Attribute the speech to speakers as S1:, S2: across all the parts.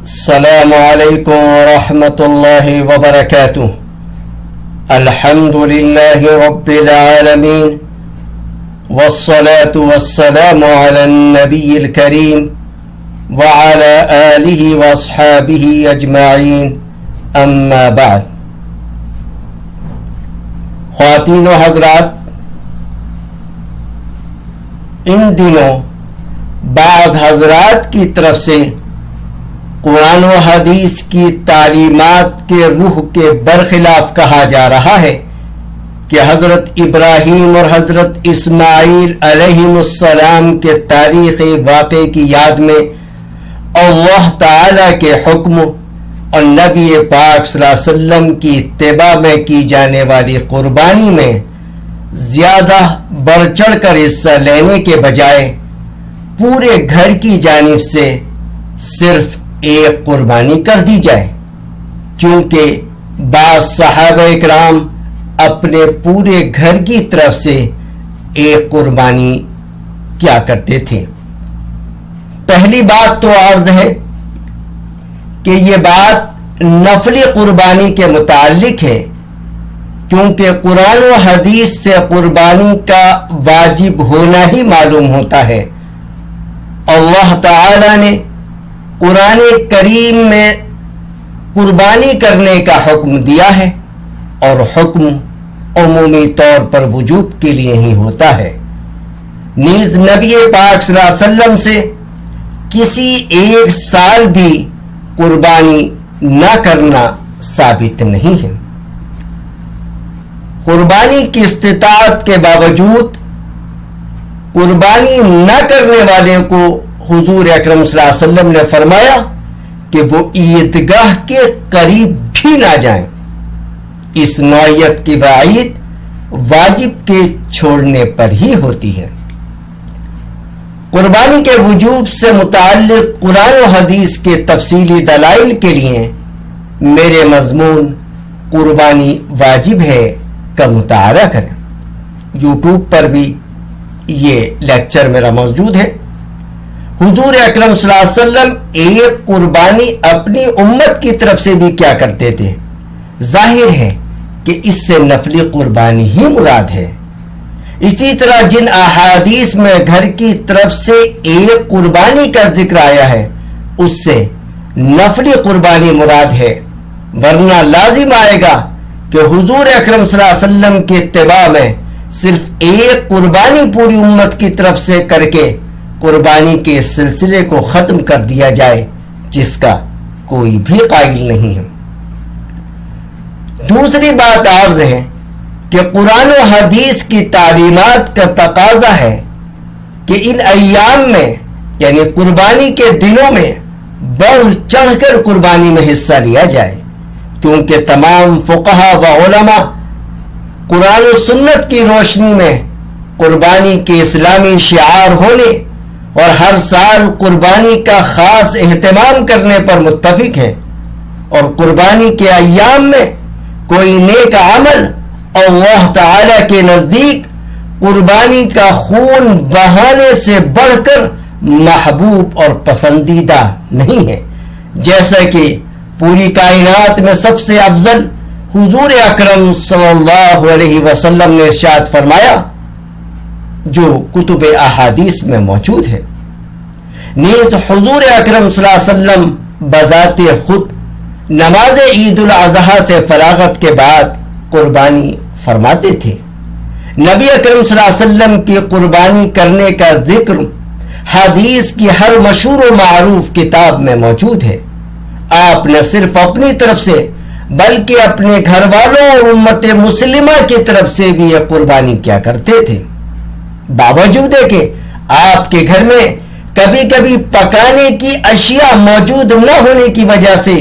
S1: السلام علیکم ورحمۃ اللہ وبرکاتہ۔ الحمد للہ رب العالمین والصلاة والسلام علی النبی الکریم وعلی آلہ واصحابہ اجمعین، اما بعد۔ خواتین و حضرات، ان دنوں بعض حضرات کی طرف سے قرآن و حدیث کی تعلیمات کے روح کے برخلاف کہا جا رہا ہے کہ حضرت ابراہیم اور حضرت اسماعیل علیہ السلام کے تاریخی واقعے کی یاد میں اللہ تعالی کے حکم اور نبی پاک صلی اللہ علیہ وسلم کی اتباع میں کی جانے والی قربانی میں زیادہ بڑھ چڑھ کر حصہ لینے کے بجائے پورے گھر کی جانب سے صرف ایک قربانی کر دی جائے، کیونکہ بعض صحابہ اکرام اپنے پورے گھر کی طرف سے ایک قربانی کیا کرتے تھے۔ پہلی بات تو عرض ہے کہ یہ بات نفلی قربانی کے متعلق ہے، کیونکہ قرآن و حدیث سے قربانی کا واجب ہونا ہی معلوم ہوتا ہے۔ اللہ تعالی نے قرآن کریم میں قربانی کرنے کا حکم دیا ہے، اور حکم عمومی طور پر وجوب کے لیے ہی ہوتا ہے۔ نیز نبی پاک صلی اللہ علیہ وسلم سے کسی ایک سال بھی قربانی نہ کرنا ثابت نہیں ہے۔ قربانی کی استطاعت کے باوجود قربانی نہ کرنے والے کو حضور اکرم صلی اللہ علیہ وسلم نے فرمایا کہ وہ عیدگاہ کے قریب بھی نہ جائیں۔ اس نوعیت کی وعید واجب کے چھوڑنے پر ہی ہوتی ہے۔ قربانی کے وجوب سے متعلق قرآن و حدیث کے تفصیلی دلائل کے لیے میرے مضمون قربانی واجب ہے کا مطالعہ کریں۔ یوٹیوب پر بھی یہ لیکچر میرا موجود ہے۔ حضور اکرم صلی اللہ علیہ وسلم ایک قربانی اپنی امت کی طرف سے بھی کیا کرتے تھے، ظاہر ہے کہ اس سے نفلی قربانی ہی مراد ہے۔ اسی طرح جن احادیث میں گھر کی طرف سے ایک قربانی کا ذکر آیا ہے، اس سے نفلی قربانی مراد ہے، ورنہ لازم آئے گا کہ حضور اکرم صلی اللہ علیہ وسلم کی اتباع میں صرف ایک قربانی پوری امت کی طرف سے کر کے قربانی کے سلسلے کو ختم کر دیا جائے، جس کا کوئی بھی قائل نہیں ہے۔ دوسری بات عرض ہے کہ قرآن و حدیث کی تعلیمات کا تقاضا ہے کہ ان ایام میں یعنی قربانی کے دنوں میں بڑھ چڑھ کر قربانی میں حصہ لیا جائے، کیونکہ تمام فقہا و علماء قرآن و سنت کی روشنی میں قربانی کے اسلامی شعار ہونے اور ہر سال قربانی کا خاص اہتمام کرنے پر متفق ہے، اور قربانی کے ایام میں کوئی نیک عمل اللہ تعالی کے نزدیک قربانی کا خون بہانے سے بڑھ کر محبوب اور پسندیدہ نہیں ہے، جیسا کہ پوری کائنات میں سب سے افضل حضور اکرم صلی اللہ علیہ وسلم نے ارشاد فرمایا، جو کتب احادیث میں موجود ہے۔ نیز حضور اکرم صلی اللہ علیہ وسلم بذات خود نماز عید الاضحیٰ سے فراغت کے بعد قربانی فرماتے تھے۔ نبی اکرم صلی اللہ علیہ وسلم کی قربانی کرنے کا ذکر حدیث کی ہر مشہور و معروف کتاب میں موجود ہے۔ آپ نہ صرف اپنی طرف سے بلکہ اپنے گھر والوں اور امت مسلمہ کی طرف سے بھی یہ قربانی کیا کرتے تھے، باوجود ہے کہ آپ کے گھر میں کبھی کبھی پکانے کی اشیاء موجود نہ ہونے کی وجہ سے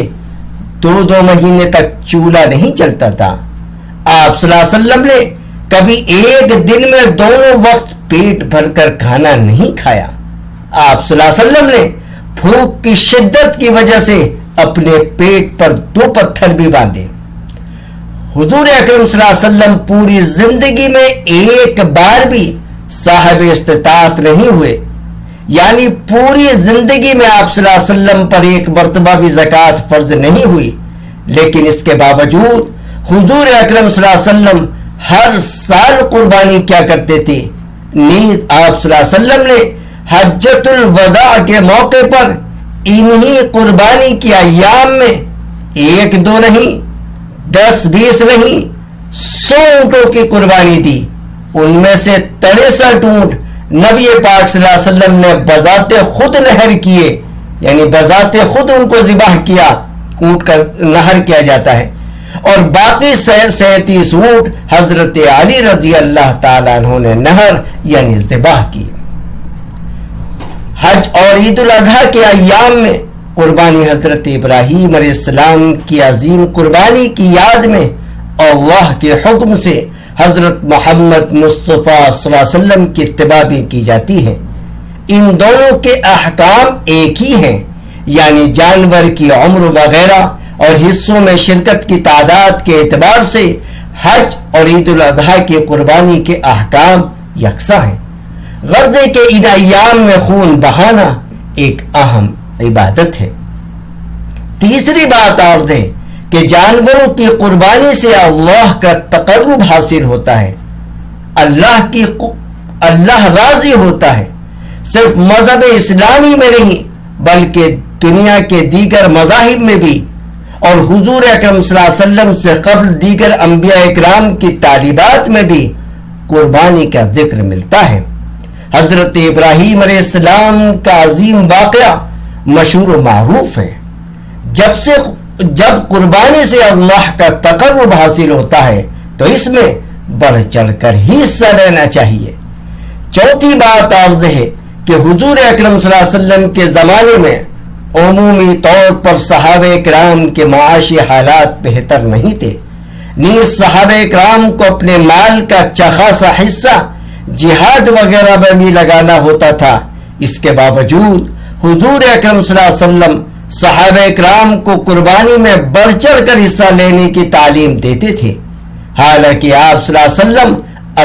S1: 2 مہینے تک چولہا نہیں چلتا تھا۔ آپ صلی اللہ علیہ وسلم نے کبھی ایک دن میں دونوں وقت پیٹ بھر کر کھانا نہیں کھایا۔ آپ صلی اللہ علیہ وسلم نے بھوک کی شدت کی وجہ سے اپنے پیٹ پر 2 پتھر بھی باندھے۔ حضور اکرم صلی اللہ علیہ وسلم پوری زندگی میں ایک بار بھی صاحب استطاعت نہیں ہوئے یعنی پوری زندگی میں آپ صلی اللہ علیہ وسلم پر ایک مرتبہ بھی زکوٰۃ فرض نہیں ہوئی، لیکن اس کے باوجود حضور اکرم صلی اللہ علیہ وسلم ہر سال قربانی کیا کرتے تھے۔ نیز آپ صلی اللہ علیہ وسلم نے حجۃ الوداع کے موقع پر انہی قربانی کے ایام میں 1-2 نہیں، 10-20 نہیں، 100 اونٹوں کی قربانی دی۔ ان میں سے 63 اونٹ نبی پاک صلی اللہ علیہ وسلم نے بذات خود نہر کیے، یعنی بذات خود ان کو ذبح کیا، اونٹ کا نہر کیا جاتا ہے، اور باقی 37 اونٹ حضرت علی رضی اللہ تعالیٰ عنہ نے نہر یعنی ذبح کی۔ حج اور عید الاضحیٰ کے ایام میں قربانی حضرت ابراہیم علیہ السلام کی عظیم قربانی کی یاد میں اللہ کے حکم سے حضرت محمد مصطفیٰ صلی اللہ علیہ وسلم کی اتباع بھی کی جاتی ہے۔ ان دونوں کے احکام ایک ہی ہیں، یعنی جانور کی عمر وغیرہ اور حصوں میں شرکت کی تعداد کے اعتبار سے حج اور عید الاضحیٰ کی قربانی کے احکام یکساں ہیں۔ غرض ہے کہ ان ایام میں خون بہانا ایک اہم عبادت ہے۔ تیسری بات اور ہے کہ جانوروں کی قربانی سے اللہ کا تقرب حاصل ہوتا ہے، اللہ راضی ہوتا ہے، صرف مذہب اسلامی میں نہیں بلکہ دنیا کے دیگر مذاہب میں بھی، اور حضور اکرم صلی اللہ علیہ وسلم سے قبل دیگر انبیاء اکرام کی تعلیمات میں بھی قربانی کا ذکر ملتا ہے۔ حضرت ابراہیم علیہ السلام کا عظیم واقعہ مشہور و معروف ہے۔ جب قربانی سے اللہ کا تقرب حاصل ہوتا ہے تو اس میں بڑھ چڑھ کر ہی حصہ لینا چاہیے۔ چوتھی بات عرض ہے کہ حضور اکرم صلی اللہ علیہ وسلم کے زمانے میں عمومی طور پر صحابہ کرام کے معاشی حالات بہتر نہیں تھے، نیز صحابہ کرام کو اپنے مال کا اچھا خاصا حصہ جہاد وغیرہ میں بھی لگانا ہوتا تھا۔ اس کے باوجود حضور اکرم صلی اللہ علیہ وسلم صحابہ کرام کو قربانی میں بڑھ چڑھ کر حصہ لینے کی تعلیم دیتے تھے، حالانکہ آپ صلی اللہ علیہ وسلم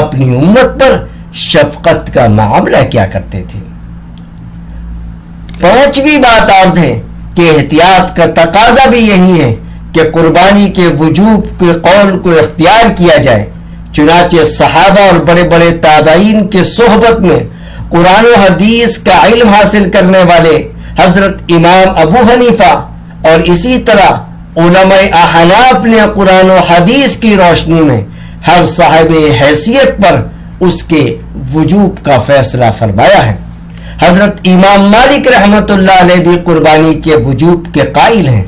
S1: اپنی امت پر شفقت کا معاملہ کیا کرتے تھے۔ پانچویں بات اور ہے کہ احتیاط کا تقاضا بھی یہی ہے کہ قربانی کے وجوب کے قول کو اختیار کیا جائے۔ چنانچہ صحابہ اور بڑے بڑے تابعین کے صحبت میں قرآن و حدیث کا علم حاصل کرنے والے حضرت امام ابو حنیفہ اور اسی طرح علماء احناف نے قرآن و حدیث کی روشنی میں ہر صاحب حیثیت پر اس کے وجوب کا فیصلہ فرمایا ہے۔ حضرت امام مالک رحمۃ اللہ علیہ بھی قربانی کے وجوب کے قائل ہیں۔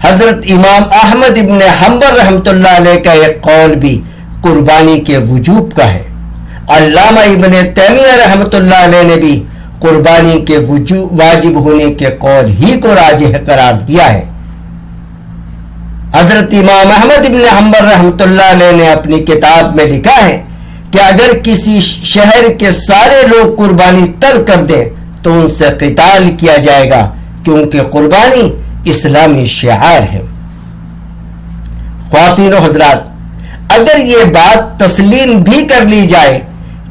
S1: حضرت امام احمد ابن حنبل رحمۃ اللہ علیہ کا ایک قول بھی قربانی کے وجوب کا ہے۔ علامہ ابن تیمیہ رحمۃ اللہ علیہ نے بھی قربانی کے واجب ہونے کے قول ہی کو راجح قرار دیا ہے۔ حضرت امام احمد ابن حنبل رحمۃ اللہ علیہ نے اپنی کتاب میں لکھا ہے کہ اگر کسی شہر کے سارے لوگ قربانی ترک کر دیں تو ان سے قتال کیا جائے گا، کیونکہ قربانی اسلامی شعار ہے۔ خواتین و حضرات، اگر یہ بات تسلیم بھی کر لی جائے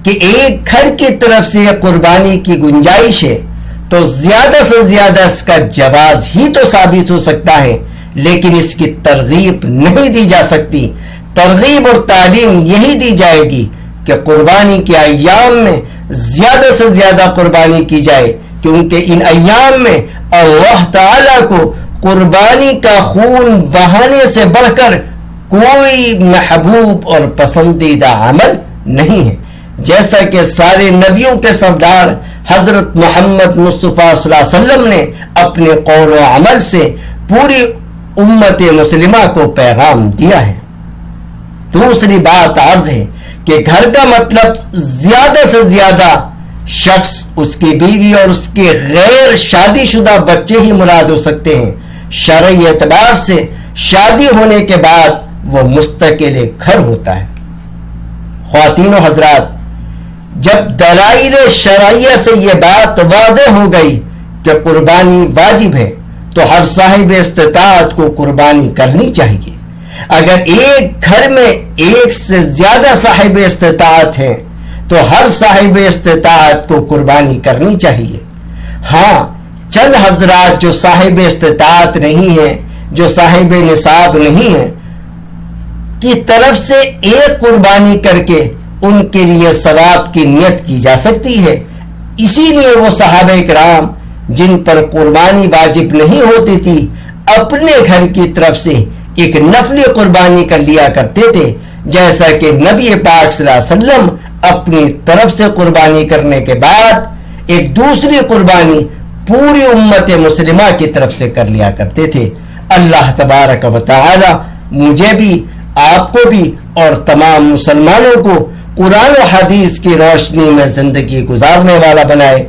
S1: کہ ایک گھر کی طرف سے قربانی کی گنجائش ہے تو زیادہ سے زیادہ اس کا جواز ہی تو ثابت ہو سکتا ہے، لیکن اس کی ترغیب نہیں دی جا سکتی۔ ترغیب اور تعلیم یہی دی جائے گی کہ قربانی کے ایام میں زیادہ سے زیادہ قربانی کی جائے، کیونکہ ان ایام میں اللہ تعالیٰ کو قربانی کا خون بہانے سے بڑھ کر کوئی محبوب اور پسندیدہ عمل نہیں ہے، جیسا کہ سارے نبیوں کے سردار حضرت محمد مصطفیٰ صلی اللہ علیہ وسلم نے اپنے قول و عمل سے پوری امت مسلمہ کو پیغام دیا ہے۔ دوسری بات عرض ہے کہ گھر کا مطلب زیادہ سے زیادہ شخص، اس کی بیوی اور اس کے غیر شادی شدہ بچے ہی مراد ہو سکتے ہیں۔ شرعی اعتبار سے شادی ہونے کے بعد وہ مستقل ایک گھر ہوتا ہے۔ خواتین و حضرات، جب دلائل شرعیہ سے یہ بات واضح ہو گئی کہ قربانی واجب ہے تو ہر صاحب استطاعت کو قربانی کرنی چاہیے۔ اگر ایک گھر میں ایک سے زیادہ صاحب استطاعت ہیں تو ہر صاحب استطاعت کو قربانی کرنی چاہیے۔ ہاں چند حضرات جو صاحب استطاعت نہیں ہیں، جو صاحب نصاب نہیں ہیں، کی طرف سے ایک قربانی کر کے ان کے لیے ثواب کی نیت کی جا سکتی ہے۔ اسی لیے وہ صحابہ کرام جن پر قربانی واجب نہیں ہوتی تھی اپنے گھر کی طرف سے ایک نفلی قربانی کر لیا کرتے تھے، جیسا کہ نبی پاک صلی اللہ علیہ وسلم اپنی طرف سے قربانی کرنے کے بعد ایک دوسری قربانی پوری امت مسلمہ کی طرف سے کر لیا کرتے تھے۔ اللہ تبارک و تعالی مجھے بھی، آپ کو بھی اور تمام مسلمانوں کو قرآن و حدیث کی روشنی میں زندگی گزارنے والا بنائے۔